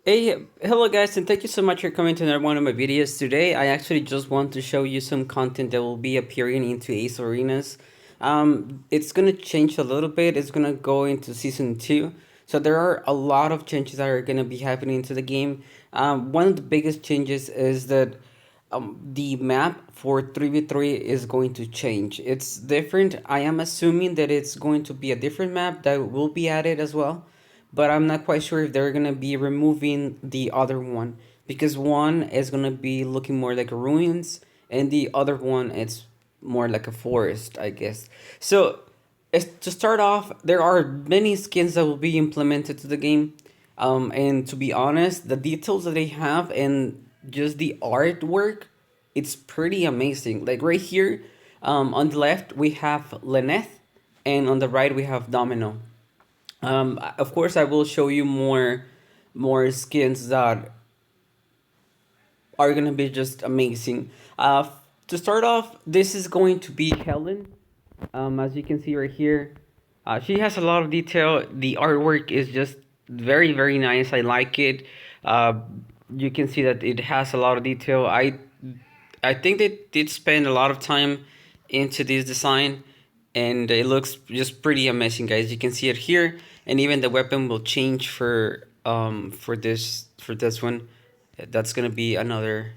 Hey, hello guys, and thank you so much for coming to another one of my videos. Today, I actually just want to show you some content that will be appearing into Ace Arenas. It's gonna change a little bit. It's gonna go into season 2. So there are a lot of changes that are gonna be happening to the game. One of the biggest changes is that the map for 3v3 is going to change. It's different. I am assuming that it's going to be a different map that will be added as well, but I'm not quite sure if they're gonna be removing the other one because one is gonna be looking more like a ruins and the other one it's more like a forest, I guess. So, to start off, there are many skins that will be implemented to the game, and to be honest, the details that they have and just the artwork, it's pretty amazing. Like right here, on the left we have Lenneth, and on the right we have Domino. Of course, I will show you more skins that are gonna be just amazing. To start off, this is going to be Helen. As you can see right here, she has a lot of detail. The artwork is just very nice. I like it. Uh, you can see that it has a lot of detail. I think they did spend a lot of time into this design, and it looks just pretty amazing, guys. You can see it here, and even the weapon will change for this one. That's gonna be another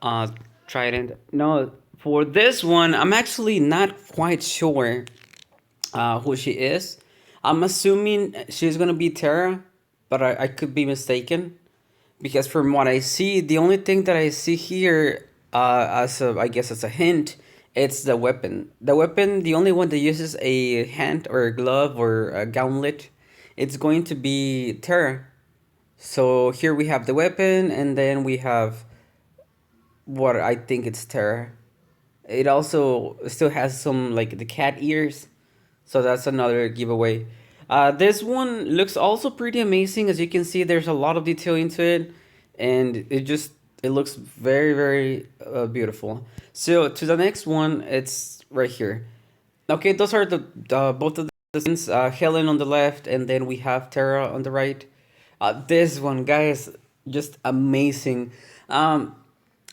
uh trident. No, for this one, I'm actually not quite sure who she is. I'm assuming she's gonna be Terra, but I could be mistaken because from what I see, the only thing that I see here, as a, I guess as a hint, it's the weapon. The weapon, the only one that uses a hand or a glove or a gauntlet, it's going to be Terra. So here we have the weapon, and then we have what I think it's Terra. It also still has some like the cat ears, so that's another giveaway. This one looks also pretty amazing. As you can see, there's a lot of detail into it, and it looks very beautiful. So to the next one, it's right here. Okay, those are the both of the skins. Helen on the left, and then we have Terra on the right. This one, guys, just amazing.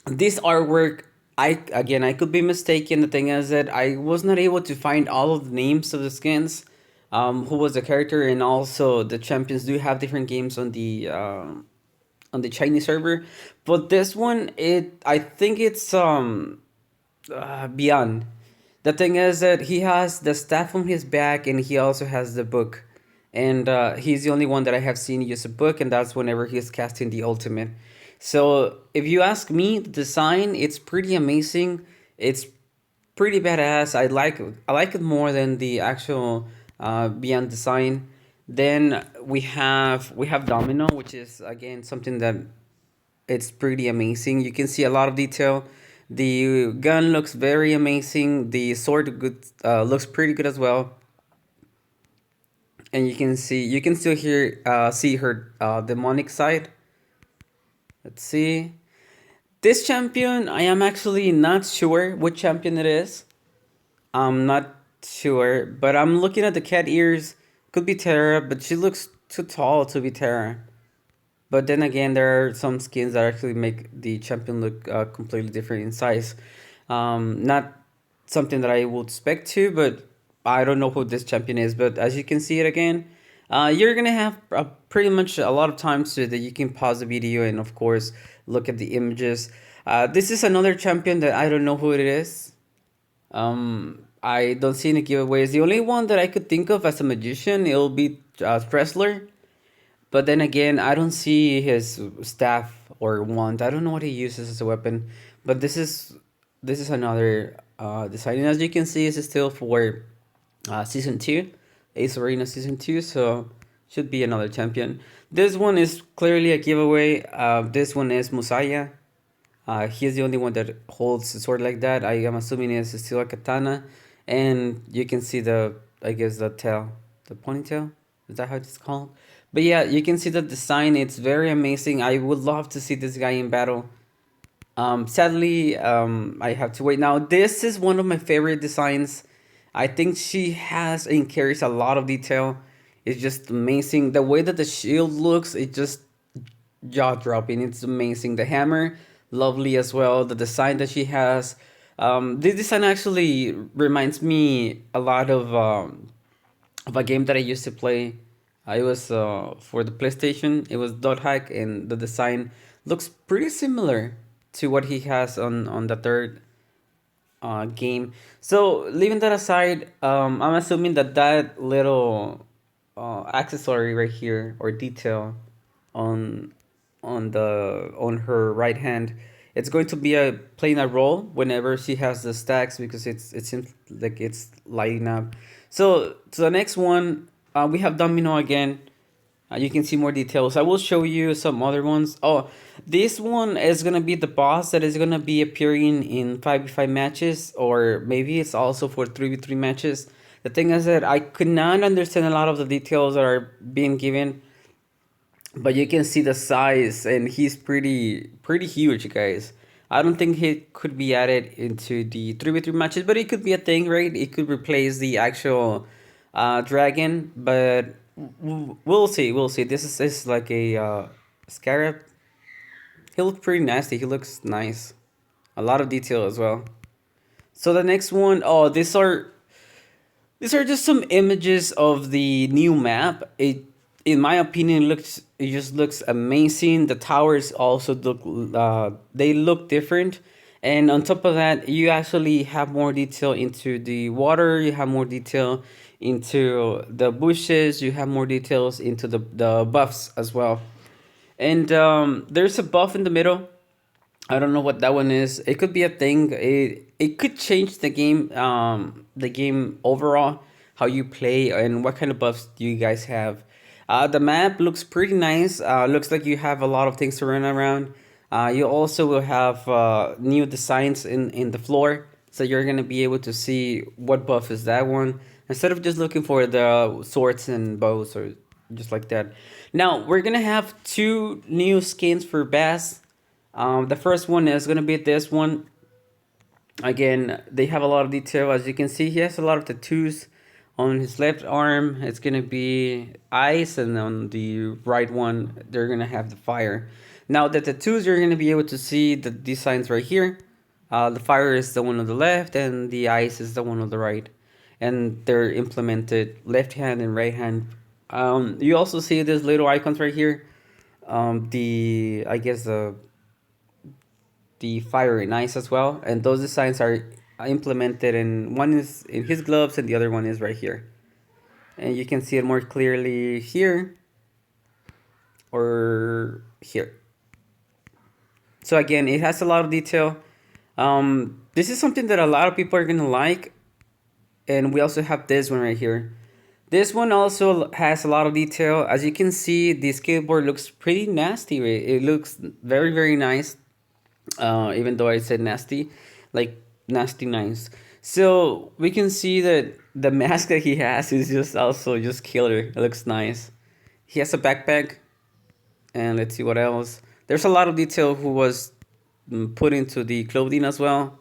This artwork, I could be mistaken. The thing is that I was not able to find all of the names of the skins, who was the character, and also the champions do have different games on the Chinese server. But this one, it I think it's beyond. The thing is that he has the staff on his back, and he also has the book. And he's the only one that I have seen use a book, and that's whenever he's casting the ultimate. So if you ask me, the design, it's pretty amazing. It's pretty badass. I like it more than the actual Beyond design. Then we have Domino, which is again something that it's pretty amazing. You can see a lot of detail. The gun looks very amazing. The sword looks pretty good as well. And you can still see her demonic side. Let's see. This champion, I am actually not sure what champion it is. I'm not sure, but I'm looking at the cat ears. Could be Terra, but she looks too tall to be Terra. But then again, there are some skins that actually make the champion look completely different in size. Not something that I would expect to, but I don't know who this champion is. But as you can see it again, you're gonna have pretty much a lot of time so that you can pause the video and of course look at the images. This is another champion that I don't know who it is. I don't see any giveaways. The only one that I could think of as a magician, it'll be Tressler. But then again, I don't see his staff or wand. I don't know what he uses as a weapon. But this is another design. And as you can see, it's still for season 2, Ace Arena season 2. So should be another champion. This one is clearly a giveaway. This one is Musaya. He's the only one that holds a sword like that. I am assuming it's still a katana. And you can see I guess the tail, the ponytail. Is that how it's called? But yeah, you can see the design. It's very amazing. I would love to see this guy in battle. Sadly, I have to wait. Now, this is one of my favorite designs. I think she has and carries a lot of detail. It's just amazing. The way that the shield looks, it jaw dropping. It's amazing. The hammer, lovely as well. The design that she has. This design actually reminds me a lot of a game that I used to play. It was for the PlayStation. It was Dot Hack, and the design looks pretty similar to what he has on the third game. So leaving that aside, I'm assuming that that little accessory right here or detail on on her right hand, it's going to be playing a role whenever she has the stacks because it seems like it's lighting up. So to the next one, we have Domino again. You can see more details. I will show you some other ones. Oh, this one is gonna be the boss that is gonna be appearing in 5v5 matches, or maybe it's also for 3v3 matches. The thing is that I could not understand a lot of the details that are being given, but you can see the size, and he's pretty huge, guys. I don't think he could be added into the 3v3 matches, but it could be a thing, right? It could replace the actual dragon, but we'll see. We'll see. This is like a scarab. He looks pretty nasty. He looks nice. A lot of detail as well. So the next one, oh, these are just some images of the new map. In my opinion, it just looks amazing. The towers also look they look different, and on top of that, you actually have more detail into the water. You have more detail into the bushes. You have more details into the buffs as well. And there's a buff in the middle. I don't know what that one is. It could be a thing. It could change the game overall, how you play and what kind of buffs do you guys have. The map looks pretty nice. Looks like you have a lot of things to run around. You also will have new designs in the floor, so you're gonna be able to see what buff is that one instead of just looking for the swords and bows or just like that. Now we're gonna have two new skins for Bass. The first one is gonna be this one. Again, they have a lot of detail. As you can see, he has a lot of tattoos on his left arm. It's gonna be ice, and on the right one, they're gonna have the fire. Now the tattoos, you're gonna be able to see the designs right here. The fire is the one on the left, and the ice is the one on the right, and they're implemented left hand and right hand. You also see these little icons right here. The I guess the fire and ice as well, and those designs are implemented, and one is in his gloves and the other one is right here, and you can see it more clearly here or here. So again, it has a lot of detail. This is something that a lot of people are gonna like, and we also have this one right here. This one also has a lot of detail. As you can see, the skateboard looks pretty nasty. It looks very nice, even though I said nasty, like nasty nice. So we can see that the mask that he has is just also just killer. It looks nice. He has a backpack, and let's see what else. There's a lot of detail who was put into the clothing as well,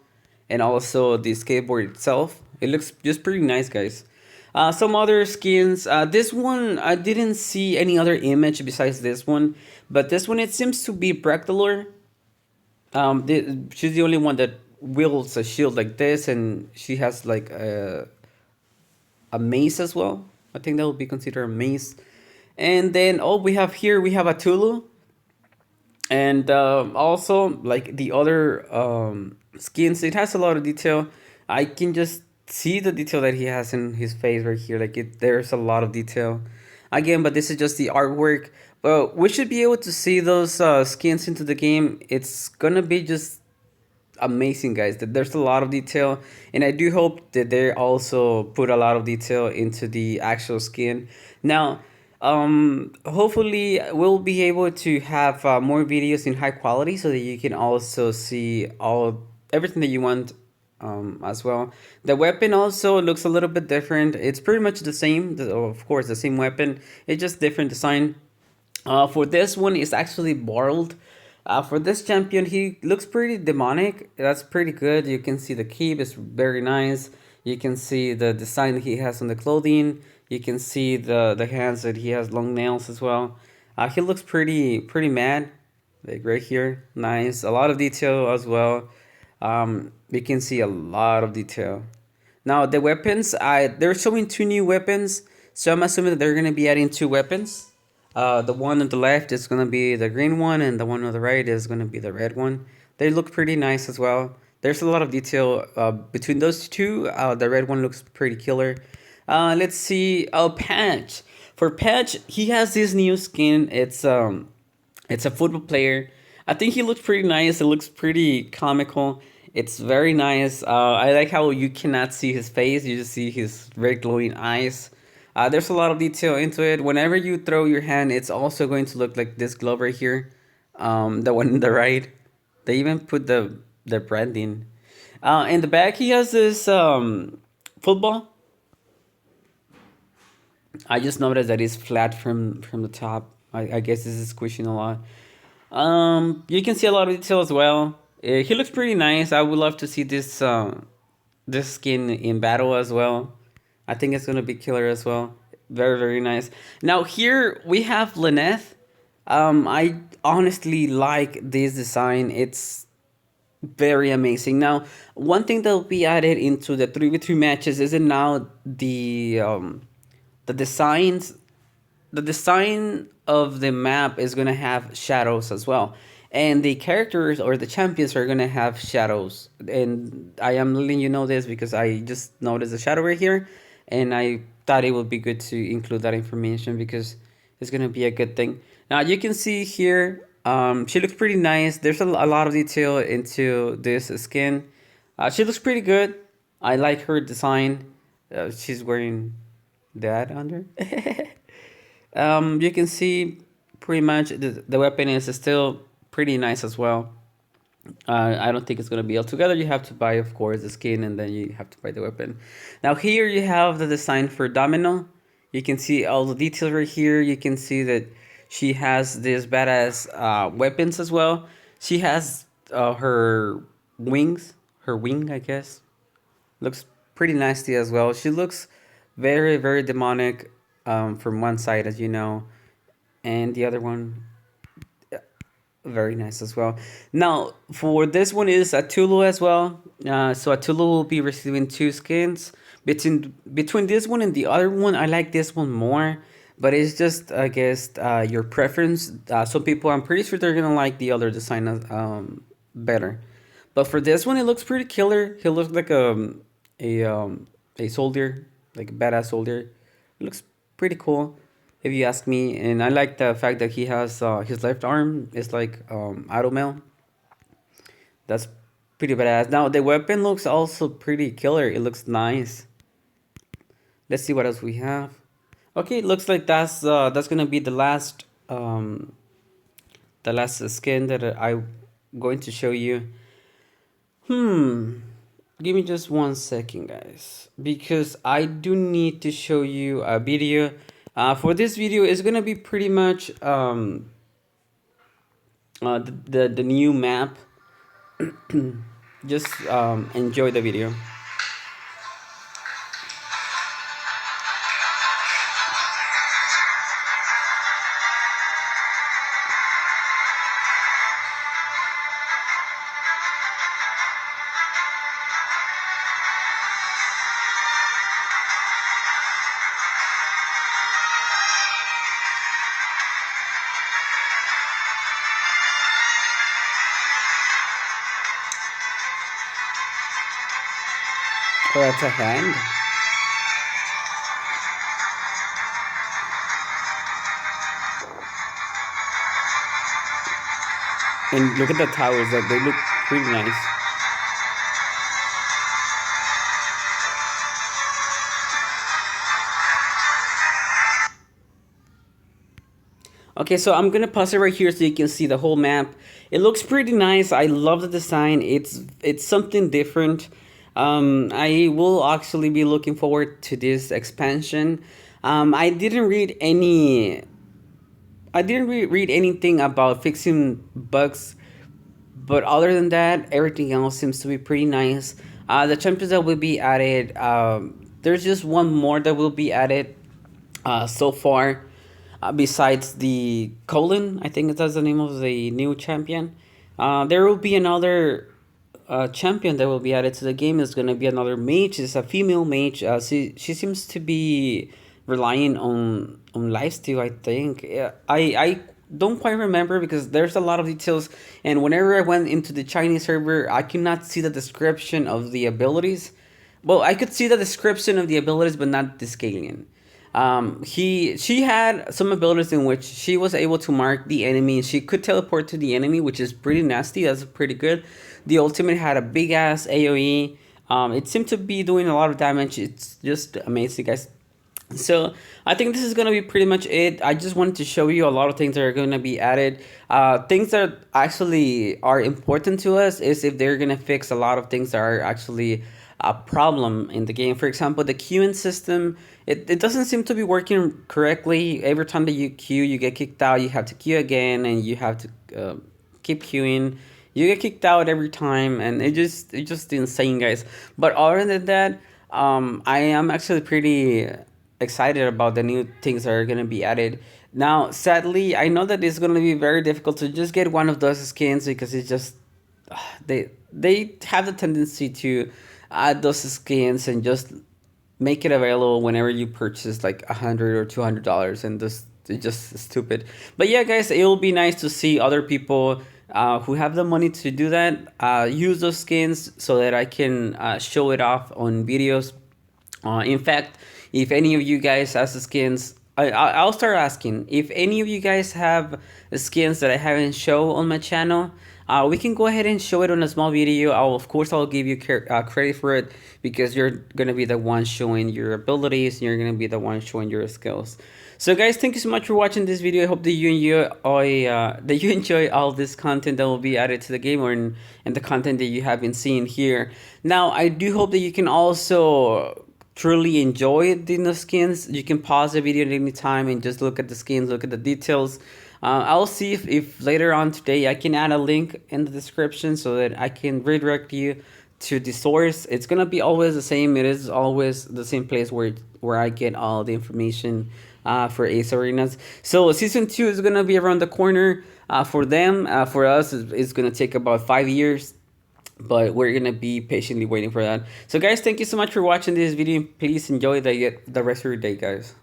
and also the skateboard itself. It looks just pretty nice, guys. Some other skins. This one I didn't see any other image besides this one, but this one it seems to be Bractalor. She's the only one that wields a shield like this, and she has like a mace as well. I think that would be considered a mace. And then we have a Tulu, and also like the other skins, it has a lot of detail. I can just see the detail that he has in his face right here. Like there's a lot of detail. Again, but this is just the artwork. But we should be able to see those skins into the game. It's gonna be just amazing, guys. That there's a lot of detail, and I do hope that they also put a lot of detail into the actual skin. Now, hopefully we'll be able to have more videos in high quality so that you can also see everything that you want, as well. The weapon also looks a little bit different. It's pretty much the same, of course, the same weapon. It's just different design. For this one, it's actually borrowed. For this champion, he looks pretty demonic. That's pretty good. You can see the cape is very nice. You can see the design he has on the clothing. You can see the hands that he has long nails as well. He looks pretty mad, like right here. Nice, a lot of detail as well. You can see a lot of detail. Now the weapons, they're showing two new weapons, so I'm assuming that they're gonna be adding two weapons. The one on the left is gonna be the green one, and the one on the right is gonna be the red one. They look pretty nice as well. There's a lot of detail between those two. The red one looks pretty killer. Let's see. Oh, Patch. For Patch, he has this new skin. It's a football player. I think he looks pretty nice. It looks pretty comical. It's very nice. I like how you cannot see his face. You just see his red glowing eyes. There's a lot of detail into it. Whenever you throw your hand, it's also going to look like this glove right here. The one on the right. They even put the branding. In the back, he has this football. I just noticed that it's flat from the top. I guess this is squishing a lot. You can see a lot of detail as well. He looks pretty nice. I would love to see this skin in battle as well. I think it's gonna be killer as well. Very nice. Now here we have Lynette. I honestly like this design. It's very amazing. Now, one thing that will be added into the 3v3 matches is now the designs the design of the map is gonna have shadows as well, and the characters or the champions are gonna have shadows. And I am letting you know this because I just noticed a shadow right here, and I thought it would be good to include that information because it's gonna be a good thing. Now you can see here, she looks pretty nice. There's a lot of detail into this skin. She looks pretty good. I like her design. She's wearing that under. You can see pretty much the weapon is still pretty nice as well. I don't think it's gonna be all together. You have to buy, of course, the skin, and then you have to buy the weapon. Now here you have the design for Domino. You can see all the details right here. You can see that she has this badass weapons as well. She has her wings, her wing, I guess. Looks pretty nasty as well. She looks very demonic from one side, as you know, and the other one very nice as well. Now for this one is Atulu as well. So Atulu will be receiving two skins. Between this one and the other one, I like this one more, but it's just, I guess, your preference. Some people, I'm pretty sure they're gonna like the other design better. But for this one, it looks pretty killer. He looks like a soldier, like a badass soldier. It looks pretty cool, if you ask me. And I like the fact that he has his left arm is like auto mail. That's pretty badass. Now the weapon looks also pretty killer. It looks nice. Let's see what else we have. Okay, it looks like that's gonna be the last skin that I'm going to show you. Hmm. Give me just 1 second, guys, because I do need to show you a video. For this video, it's gonna be pretty much the new map. Just enjoy the video. Oh, that's a hand. And look at the towers. That they look pretty nice. Okay, so I'm gonna pause it right here so you can see the whole map. It looks pretty nice. I love the design. It's something different. I will actually be looking forward to this expansion. I didn't read read anything about fixing bugs, but other than that, everything else seems to be pretty nice. The champions that will be added, there's just one more that will be added so far. besides the Colin, I think that's the name of the new champion. There will be another champion that will be added to the game. Is going to be another mage. It's a female mage. She seems to be relying on lifesteal. I think. I don't quite remember because there's a lot of details. And whenever I went into the Chinese server, I could not see the description of the abilities. Well, I could see the description of the abilities, but not the scaling. She had some abilities in which she was able to mark the enemy. She could teleport to the enemy, which is pretty nasty. That's pretty good. The ultimate had a big ass AOE. It seemed to be doing a lot of damage. It's just amazing, guys. So I think this is gonna be pretty much it. I just wanted to show you a lot of things that are gonna be added. Things that actually are important to us is if they're gonna fix a lot of things that are actually a problem in the game. For example, the queuing system, it doesn't seem to be working correctly. Every time that you queue, you get kicked out. You have to queue again, and you have to keep queuing. You get kicked out every time, and it's just insane, guys. But other than that, I am actually pretty excited about the new things that are gonna be added. Now, sadly, I know that it's gonna be very difficult to just get one of those skins because it's just they have the tendency to add those skins and just make it available whenever you purchase like $100 or $200, and this it's just stupid. But yeah, guys, it will be nice to see other people who have the money to do that use those skins so that I can show it off on videos. In fact, if any of you guys has the skins, I'll start asking if any of you guys have skins that I haven't shown on my channel. We can go ahead and show it on a small video. Of course I'll give you credit for it because you're gonna be the one showing your abilities and you're gonna be the one showing your skills. So guys, thank you so much for watching this video. I hope that you enjoy all this content that will be added to the game, and the content that you have been seeing here. Now I do hope that you can also truly enjoy the new skins. You can pause the video at any time and just look at the skins, look at the details. I'll see if later on today I can add a link in the description so that I can redirect you to the source. It's gonna be always the same. It is always the same place where I get all the information for Ace Arenas. So season 2 is gonna be around the corner for them. For us, it's gonna take about 5 years, but we're gonna be patiently waiting for that. So guys, thank you so much for watching this video. Please enjoy the rest of your day, guys.